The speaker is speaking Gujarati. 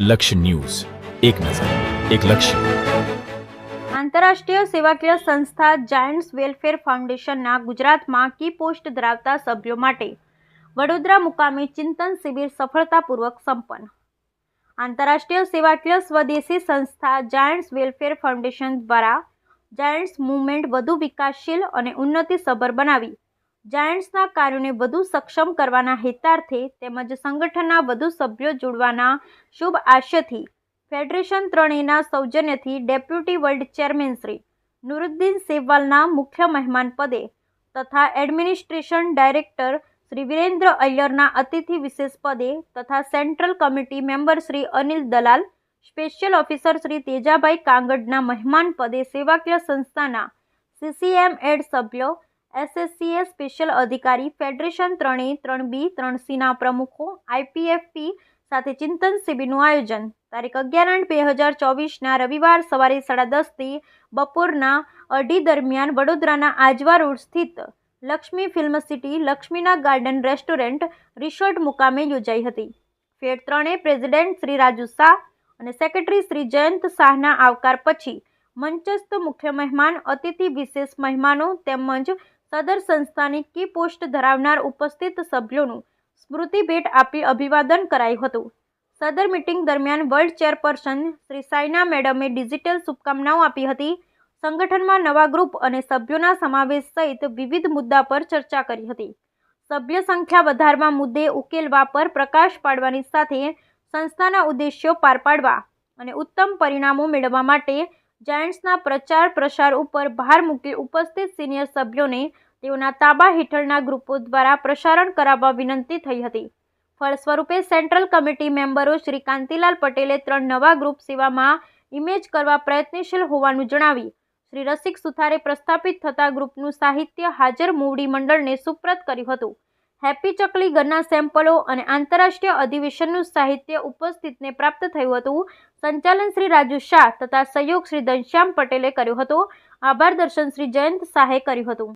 લક્ષ્ય ન્યૂઝ, એક નજર, એક લક્ષ્ય. આંતરરાષ્ટ્રીય સેવાકીય સંસ્થા જાયન્ટ્સ વેલફેર ફાઉન્ડેશનના ગુજરાતમાં કી પોસ્ટ ધરાવતા સભ્યો માટે વડોદરા મુકામે ચિંતન શિબિર સફળતાપૂર્વક સંપન્ન. આંતરરાષ્ટ્રીય સેવાકીય સ્વદેશી સંસ્થા જાયન્ટ્સ વેલફેર ફાઉન્ડેશન દ્વારા જાયન્ટ્સ મૂવમેન્ટ વધુ વિકાસશીલ અને ઉન્નતિસભર બનાવી જાયન્ટ્સના કાર્યોને વધુ સક્ષમ કરવાના હેતાર્થે તેમજ સંગઠનના વધુ સભ્યો જોડવાના શુભ આશયથી ફેડરેશન ત્રણેયના સૌજન્યથી deputy world chairman Shri Nuruddin સેવાલના મુખ્ય મહેમાન પદે તથા એડમિનિસ્ટ્રેશન ડાયરેક્ટર શ્રી વિરેન્દ્ર અય્યરના અતિથિ વિશેષ પદે તથા central committee member Shri Anil Dalal, special officer Shri Tejabhai કાંગડના મહેમાન પદે સેવાકીય સંસ્થાના CCM એડ સભ્યો, SSCA સ્પેશિયલ અધિકારી, ફેડરેશન ત્રણેય 3B 3Cના પ્રમુખો, IPFP સાથે ચિંતન શિબિરનું આયોજન તારીખ 11/8/2024ના રવિવાર સવારે 10:30 થી બપોરના 2:30 દરમિયાન વડોદરાના આજવા રોડ સ્થિત લક્ષ્મી ફિલ્મ સિટી, લક્ષ્મીના ગાર્ડન રેસ્ટોરન્ટ, રિસોર્ટ મુકામે યોજાઈ હતી. ફેડ ત્રણે પ્રેસિડેન્ટ શ્રી રાજુ શાહ અને સેક્રેટરી શ્રી જયંત શાહના આવકાર પછી મંચસ્થ મુખ્ય મહેમાન, અતિથિ વિશેષ મહેમાનો તેમજ સદર સંસ્થાની કી પોસ્ટ ધરાવનાર ઉપસ્થિત સભ્યોનું સ્મૃતિ ભેટ આપી અભિવાદન કરાયું હતું. સદર મીટિંગ દરમિયાન વર્લ્ડ ચેરપર્સન શ્રી સાયના મેડમે ડિજિટલ શુભકામનાઓ આપી હતી. સંગઠનમાં નવા ગ્રુપ અને સભ્યોના સમાવેશ સહિત વિવિધ મુદ્દા પર ચર્ચા કરી હતી. સભ્ય સંખ્યા વધારવા મુદ્દે ઉકેલવા પર પ્રકાશ પાડવાની સાથે સંસ્થાના ઉદ્દેશ્યો પાર પાડવા અને ઉત્તમ પરિણામો મેળવવા માટે જાયન્ટ્સના પ્રચાર પ્રસાર ઉપર ભાર મૂકી ઉપસ્થિત સિનિયર સભ્યોને તેઓના તાબા હેઠળના ગ્રુપો દ્વારા પ્રસારણ કરાવવા વિનંતી થઈ હતી. ફળ સ્વરૂપે સેન્ટ્રલ કમિટી મેમ્બરો શ્રી કાંતિલાલ પટેલે 3 નવા ગ્રુપ સેવામાં ઇમેજ કરવા પ્રયત્નશીલ હોવાનું જણાવી શ્રી રસિક સુથારે પ્રસ્થાપિત થતા ગ્રુપનું સાહિત્ય હાજર મૂવડી મંડળને સુપ્રત કર્યું હતું. હેપી ચકલી ઘરના સેમ્પલો અને આંતરરાષ્ટ્રીય અધિવેશનનું સાહિત્ય ઉપસ્થિતને પ્રાપ્ત થયું હતું. સંચાલન શ્રી રાજુ શાહ તથા સહયોગ શ્રી ઘનશ્યામ પટેલે કર્યો હતો. આભાર દર્શન શ્રી જયંત શાહે કર્યું હતું.